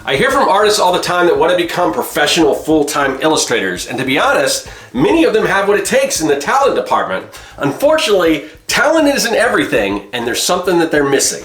I hear from artists all the time that want to become professional full-time illustrators, and to be honest, many of them have what it takes in the talent department. Unfortunately, talent isn't everything, and there's something that they're missing.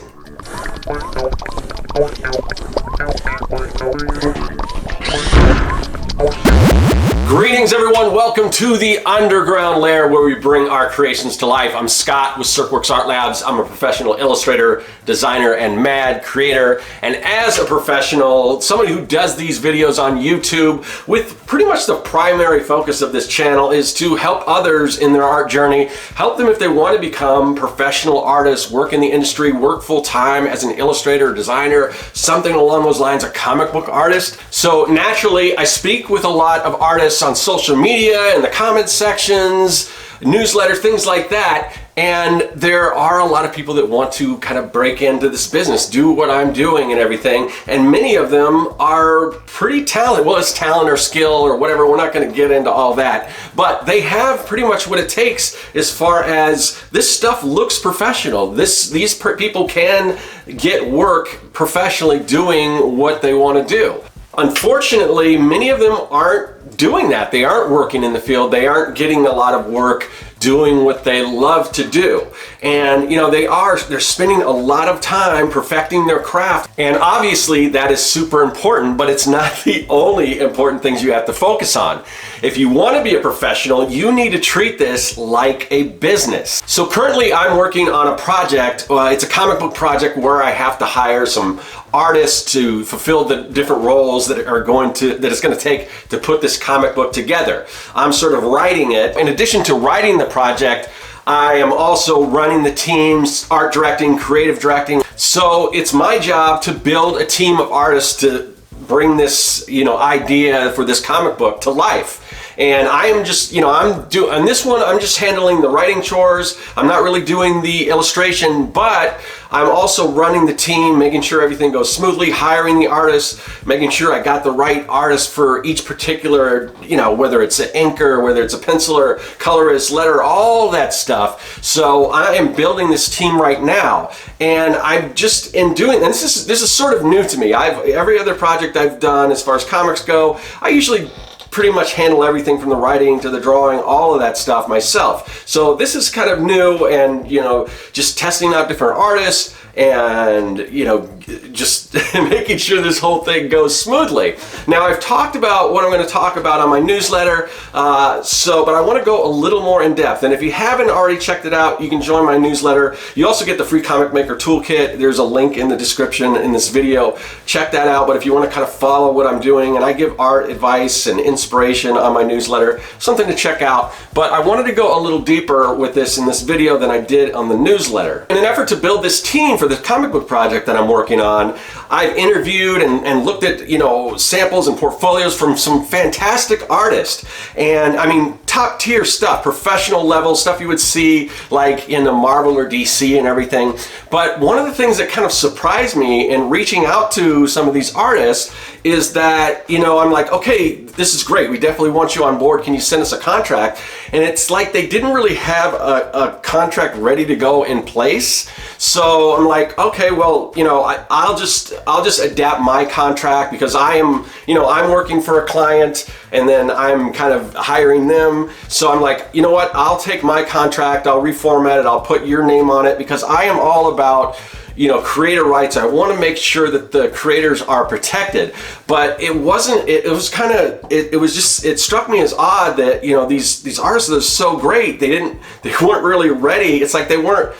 Greetings everyone, welcome to the underground lair where we bring our creations to life. I'm Scott with Serkworks Art Labs. I'm a professional illustrator, designer, and mad creator. And as a professional, somebody who does these videos on YouTube, with pretty much the primary focus of this channel is to help others in their art journey, help them if they want to become professional artists, work in the industry, work full time as an illustrator, designer, something along those lines, a comic book artist. So naturally, I speak with a lot of artists on social media, in the comment sections, newsletters, things like that. And there are a lot of people that want to kind of break into this business, do what I'm doing and everything. And many of them are pretty talented. Well, it's talent or skill or whatever. We're not going to get into all that. But they have pretty much what it takes as far as this stuff looks professional. These people can get work professionally doing what they want to do. Unfortunately, many of them aren't doing that. They aren't working in the field. They aren't getting a lot of work doing what they love to do. And they're spending a lot of time perfecting their craft. And obviously that is super important, but it's not the only important things you have to focus on. If you want to be a professional, you need to treat this like a business. So currently I'm working on a project. It's a comic book project where I have to hire some artists to fulfill the different roles that it's going to take to put this comic book together. I'm sort of writing it. In addition to writing the project, I am also running the teams, art directing, creative directing. So it's my job to build a team of artists to bring this, idea for this comic book to life. And I am just, on this one, I'm just handling the writing chores. I'm not really doing the illustration, but I'm also running the team, making sure everything goes smoothly, hiring the artists, making sure I got the right artist for each particular, whether it's an inker, whether it's a penciler, colorist, letterer, all that stuff. So I am building this team right now, and I'm just and this is sort of new to me. Every other project I've done as far as comics go, I usually pretty much handle everything from the writing to the drawing, all of that stuff myself. So this is kind of new, and just testing out different artists and just making sure this whole thing goes smoothly. Now, I've talked about what I'm going to talk about on my newsletter, but I want to go a little more in depth. And if you haven't already checked it out, you can join my newsletter. You also get the free Comic Maker Toolkit. There's a link in the description in this video. Check that out. But if you want to kind of follow what I'm doing, and I give art advice and inspiration on my newsletter, something to check out. But I wanted to go a little deeper with this in this video than I did on the newsletter. In an effort to build this team for the comic book project that I'm working on, I've interviewed and looked at samples and portfolios from some fantastic artists, and I mean top tier stuff, professional level stuff you would see like in the Marvel or DC and everything. But one of the things that kind of surprised me in reaching out to some of these artists is that I'm like, okay, this is great, we definitely want you on board, can you send us a contract? And it's like they didn't really have a contract ready to go in place. So I'm like, okay, well, I'll just adapt my contract, because I am, I'm working for a client and then I'm kind of hiring them. So I'm like, you know what, I'll take my contract, I'll reformat it, I'll put your name on it, because I am all about creator rights. I want to make sure that the creators are protected. But it wasn't, it struck me as odd that, these artists that are so great, they weren't really ready. It's like they weren't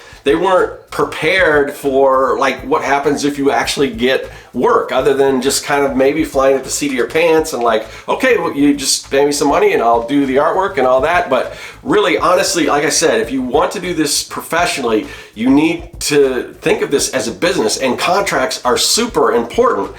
prepared for like what happens if you actually get work, other than just kind of maybe flying at the seat of your pants and like, okay, well, you just pay me some money and I'll do the artwork and all that. But really, honestly, like I said, if you want to do this professionally, you need to think of this as a business, and contracts are super important.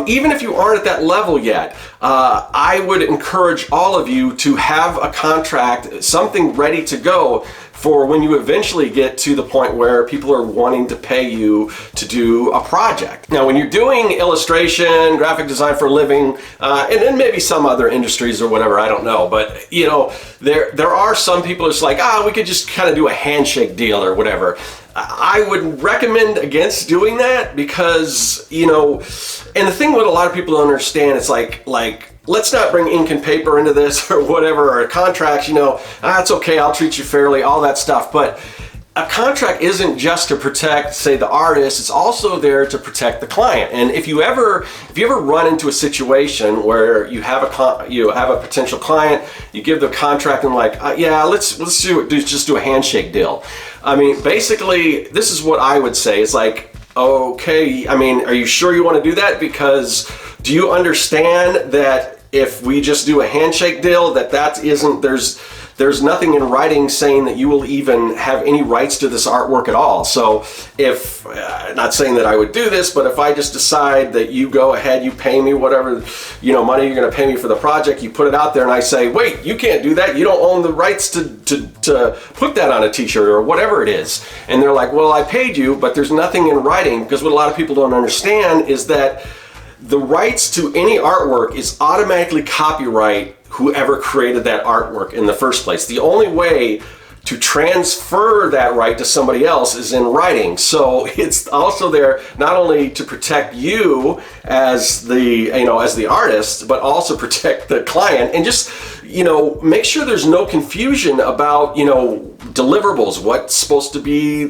Even if you aren't at that level yet, I would encourage all of you to have a contract, something ready to go for when you eventually get to the point where people are wanting to pay you to do a project. Now, when you're doing illustration, graphic design for a living, and then maybe some other industries or whatever, I don't know, but you know, there are some people it's like, we could just kind of do a handshake deal or whatever. I would recommend against doing that because, you know, and the thing what a lot of people don't understand, it's like let's not bring ink and paper into this or whatever, or contracts, you know, it's okay, I'll treat you fairly, all that stuff. But a contract isn't just to protect, say, the artist, it's also there to protect the client. And if you ever run into a situation where you have a potential client, you give the contract and like, yeah, let's just do a handshake deal. I mean, basically, this is what I would say. It's like, okay, I mean, are you sure you want to do that? Because do you understand that if we just do a handshake deal, there's nothing in writing saying that you will even have any rights to this artwork at all. So if, not saying that I would do this, but if I just decide that you go ahead, you pay me whatever, you know, money you're going to pay me for the project, you put it out there and I say, wait, you can't do that. You don't own the rights to put that on a t-shirt or whatever it is. And they're like, well, I paid you, but there's nothing in writing, because what a lot of people don't understand is that the rights to any artwork is automatically copyright whoever created that artwork in the first place. The only way to transfer that right to somebody else is in writing. So it's also there not only to protect you as the artist, but also protect the client, and just, you know, make sure there's no confusion about, you know, deliverables, what's supposed to be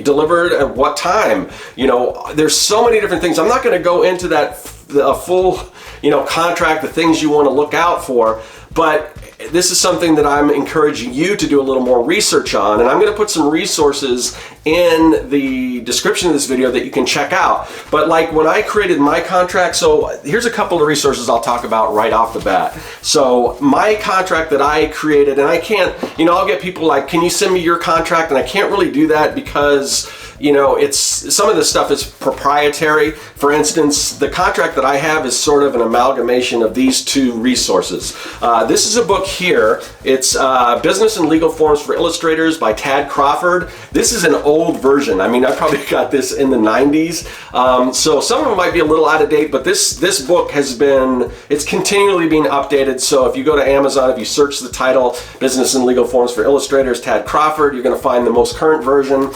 delivered at what time. You know, there's so many different things. I'm not going to go into that full, you know, contract, the things you want to look out for, but this is something that I'm encouraging you to do a little more research on, and I'm going to put some resources in the description of this video that you can check out. But like when I created my contract, so here's a couple of resources I'll talk about right off the bat. So my contract that I created, and I can't, you know, I'll get people like, can you send me your contract? And I can't really do that because, you know, it's some of this stuff is proprietary. For instance, the contract that I have is sort of an amalgamation of these two resources. This is a book here. It's Business and Legal Forms for Illustrators by Tad Crawford. This is an old version. I mean, I probably got this in the 90s. So some of them might be a little out of date, but this book it's continually being updated. So if you go to Amazon, if you search the title, Business and Legal Forms for Illustrators, Tad Crawford, you're going to find the most current version.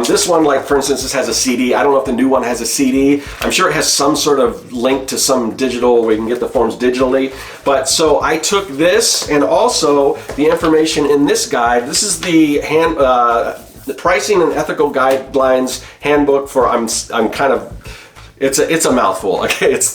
This one, like for instance, this has a CD. I don't know if the new one has a CD. I'm sure it has some sort of link to some digital where you can get the forms digitally. But so I took this and also the information in this guide. This is the pricing and ethical guidelines handbook for it's a mouthful. Okay, it's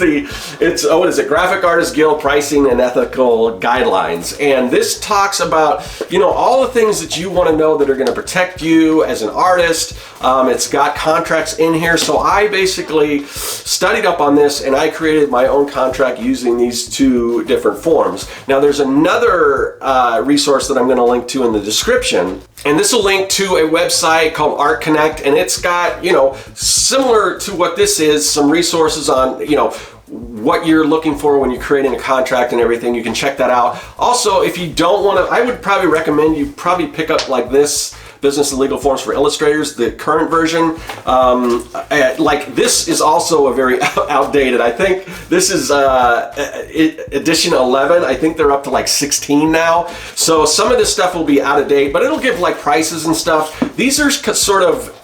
what is it? Graphic Artists Guild Pricing and Ethical Guidelines, and this talks about, you know, all the things that you want to know that are going to protect you as an artist. It's got contracts in here, so I basically studied up on this and I created my own contract using these two different forms. Now, there's another resource that I'm going to link to in the description. And this will link to a website called Art Connect, and it's got, you know, similar to what this is, some resources on, you know, what you're looking for when you're creating a contract and everything. You can check that out. Also, if you don't want to, I would probably recommend you probably pick up like this, Business and Legal Forms for Illustrators, the current version. Like this is also a very outdated. I think this is edition 11. I think they're up to like 16 now. So some of this stuff will be out of date, but it'll give like prices and stuff. These are sort of,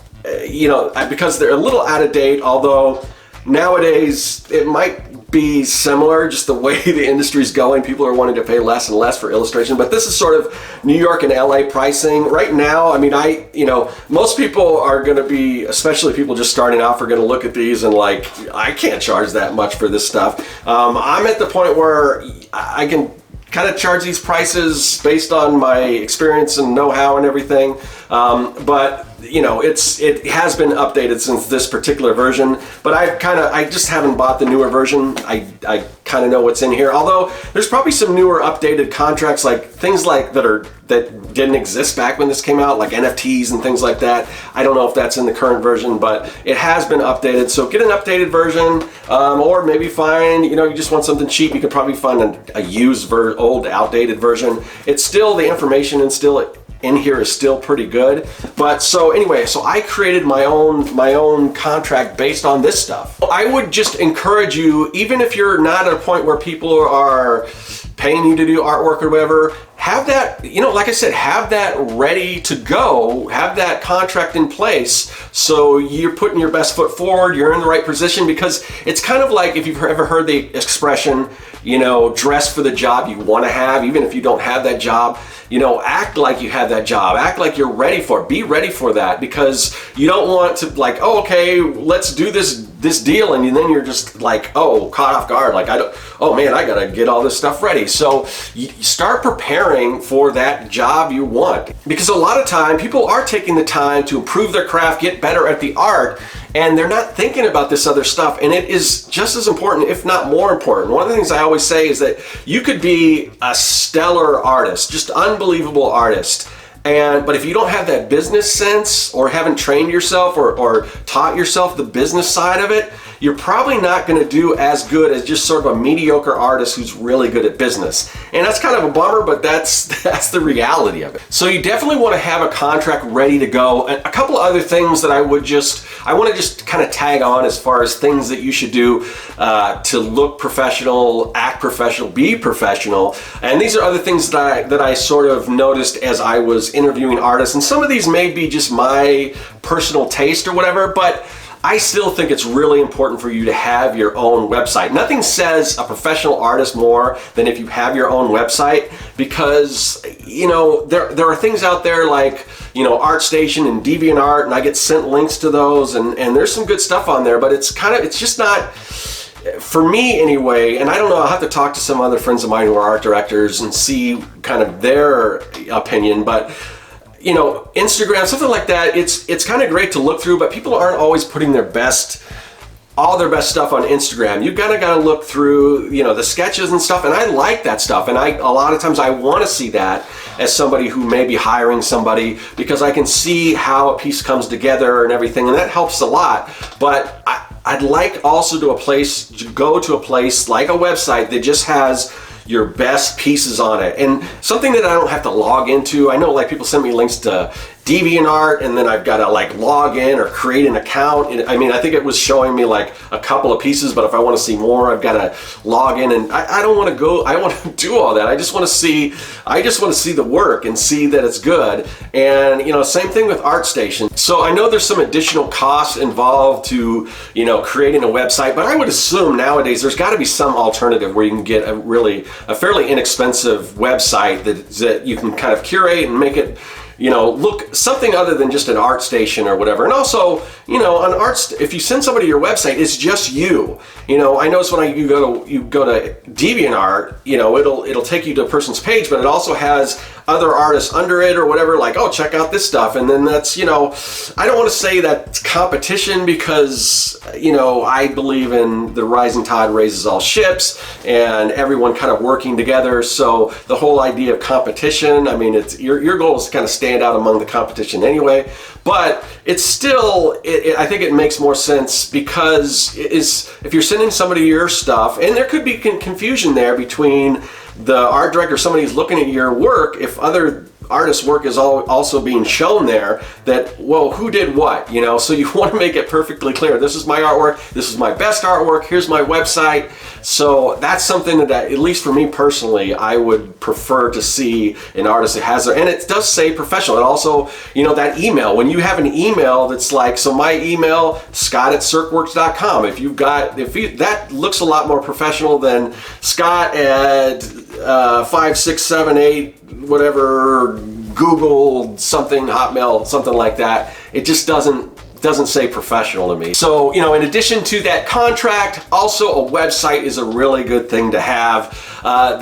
you know, because they're a little out of date, although nowadays it might be similar, just the way the industry's going. People are wanting to pay less and less for illustration, but this is sort of New York and LA pricing right now. I mean, you know, most people are going to be, especially people just starting off, are going to look at these and like, I can't charge that much for this stuff. I'm at the point where I can kind of charge these prices based on my experience and know-how and everything. But you know, it has been updated since this particular version, but I just haven't bought the newer version. I kind of know what's in here. Although there's probably some newer updated contracts, like things like that didn't exist back when this came out, like NFTs and things like that. I don't know if that's in the current version, but it has been updated. So get an updated version, or maybe find, you know, you just want something cheap, you could probably find a used old outdated version. It's still, the information and still in here is still pretty good. But so anyway, so I created my own contract based on this stuff. I would just encourage you, even if you're not at a point where people are paying you to do artwork or whatever, have that, you know, like I said, have that ready to go, have that contract in place so you're putting your best foot forward, you're in the right position, because it's kind of like, if you've ever heard the expression, you know, dress for the job you want to have, even if you don't have that job, you know, act like you have that job, act like you're ready for it, be ready for that, because you don't want to like, oh, okay, let's do this deal, and then you're just like, oh, caught off guard, like, oh man, I gotta get all this stuff ready. So you start preparing for that job you want, because a lot of time people are taking the time to improve their craft, get better at the art, and they're not thinking about this other stuff, and it is just as important, if not more important. One of the things I always say is that you could be a stellar artist, just unbelievable artist, but if you don't have that business sense, or haven't trained yourself or taught yourself the business side of it, you're probably not going to do as good as just sort of a mediocre artist who's really good at business. And that's kind of a bummer, but that's the reality of it. So you definitely want to have a contract ready to go. And a couple of other things that I want to just kind of tag on as far as things that you should do to look professional, act professional, be professional. And these are other things that I sort of noticed as I was interviewing artists. And some of these may be just my personal taste or whatever, but I still think it's really important for you to have your own website. Nothing says a professional artist more than if you have your own website, because, you know, there are things out there like, you know, ArtStation and DeviantArt, and I get sent links to those, and there's some good stuff on there, but it's just not, for me anyway, and I don't know, I'll have to talk to some other friends of mine who are art directors and see kind of their opinion, but you know, Instagram, something like that, it's kind of great to look through, but people aren't always putting all their best stuff on Instagram. You've got to look through, you know, the sketches and stuff, and I like that stuff, and a lot of times I want to see that as somebody who may be hiring somebody, because I can see how a piece comes together and everything, and that helps a lot. But I'd like also to go to a place like a website that just has your best pieces on it, and something that I don't have to log into. I know, like, people send me links to DeviantArt, and then I've got to like log in or create an account. And I mean, I think it was showing me like a couple of pieces, but if I want to see more, I've got to log in, and I don't want to go. I want to do all that. I just want to see the work and see that it's good. And you know, same thing with ArtStation. So I know there's some additional costs involved to, you know, creating a website, but I would assume nowadays there's got to be some alternative where you can get a fairly inexpensive website that you can kind of curate and make it, you know, look something other than just an ArtStation or whatever. And also, you know, if you send somebody your website, it's just you. You know, I notice when you go to DeviantArt, you know, it'll take you to a person's page, but it also has other artists under it or whatever, like, oh, check out this stuff. And then that's, you know, I don't want to say that's competition, because, you know, I believe in the rising tide raises all ships and everyone kind of working together. So the whole idea of competition, I mean, it's your goal is to kind of stand out among the competition anyway, but it's still, I think it makes more sense, because if you're sending somebody your stuff, and there could be confusion there between the art director, somebody who's looking at your work, if other artist's work is also being shown there, that, well, who did what, you know? So you want to make it perfectly clear. This is my artwork. This is my best artwork. Here's my website. So that's something that, at least for me personally, I would prefer to see an artist that has there. And it does say professional. And also, you know, that email, when you have an email that's like, so my email, scott@serkworks.com. That looks a lot more professional than Scott at 5678 whatever, Google something, Hotmail, something like that. It just doesn't say professional to me. So, you know, in addition to that contract, also a website is a really good thing to have. A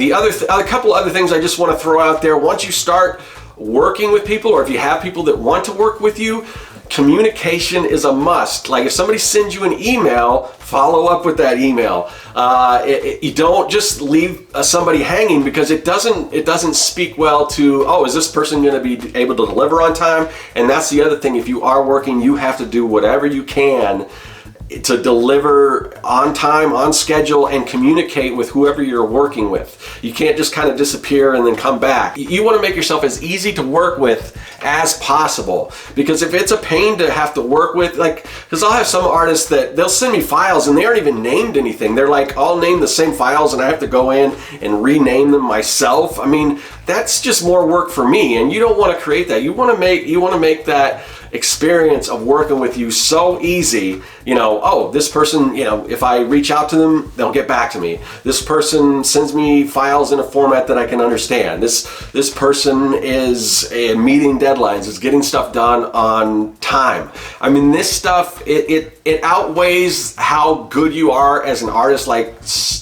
couple other things I just want to throw out there. Once you start working with people, or if you have people that want to work with you, communication is a must. Like, if somebody sends you an email, follow up with that email. You don't just leave somebody hanging, because it doesn't speak well to, oh, is this person going to be able to deliver on time? And that's the other thing. If you are working, you have to do whatever you can to deliver on time, on schedule, and communicate with whoever you're working with. You can't just kind of disappear and then come back. You want to make yourself as easy to work with as possible, because if it's a pain to have to work with, like, because I'll have some artists that they'll send me files and they aren't even named anything. They're like all named the same files and I have to go in and rename them myself. I mean, that's just more work for me, and you don't want to create that. You want to make that experience of working with you so easy. Oh, this person, if I reach out to them, they'll get back to me. This person sends me files in a format that I can understand. This person is meeting deadlines, is getting stuff done on time. I mean, this stuff, it outweighs how good you are as an artist, like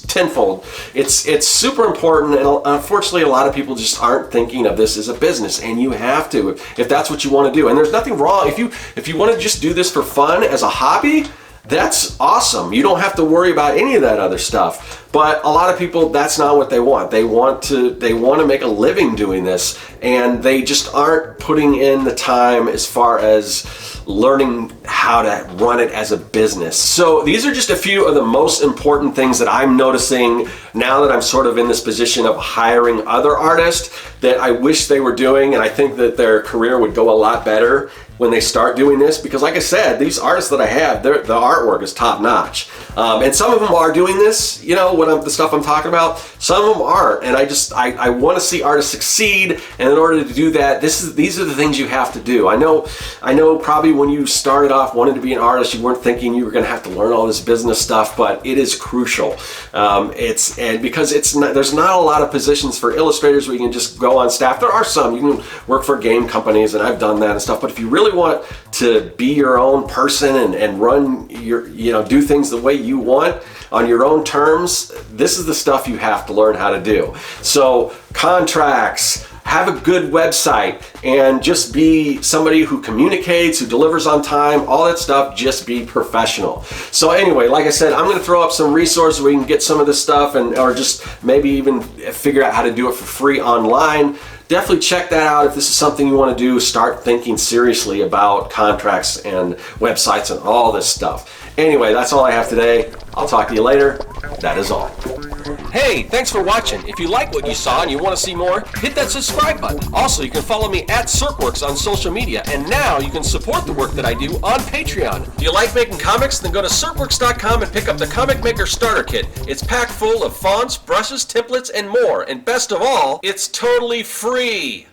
tenfold. It's super important, and unfortunately a lot of people just aren't thinking of this as a business, and you have to if that's what you want to do. And there's nothing wrong if you want to just do this for fun as a hobby. That's awesome. You don't have to worry about any of that other stuff. But a lot of people, that's not what they want. They want to make a living doing this, and they just aren't putting in the time as far as learning how to run it as a business. So these are just a few of the most important things that I'm noticing now that I'm sort of in this position of hiring other artists that I wish they were doing, and I think that their career would go a lot better when they start doing this, because like I said, these artists that I have, the artwork is top notch. And some of them are doing this, the stuff I'm talking about. Some of them aren't, and I want to see artists succeed, and in order to do that, these are the things you have to do. I know probably when you started off wanting to be an artist, you weren't thinking you were going to have to learn all this business stuff, but it is crucial. Because there's not a lot of positions for illustrators where you can just go on staff. There are some. You can work for game companies, and I've done that and stuff, but if you really want to be your own person and run do things the way you want on your own terms, this is the stuff you have to learn how to do. So contracts, have a good website, and just be somebody who communicates, who delivers on time, all that stuff. Just be professional. So anyway, like I said, I'm going to throw up some resources where you can get some of this stuff, or just maybe even figure out how to do it for free online. Definitely check that out if this is something you want to do. Start thinking seriously about contracts and websites and all this stuff. Anyway, that's all I have today. I'll talk to you later. That is all. Hey, thanks for watching. If you like what you saw and you want to see more, hit that subscribe button. Also, you can follow me at Serkworks on social media, and now you can support the work that I do on Patreon. Do you like making comics? Then go to Serkworks.com and pick up the Comic Maker Starter Kit. It's packed full of fonts, brushes, templates, and more. And best of all, it's totally free.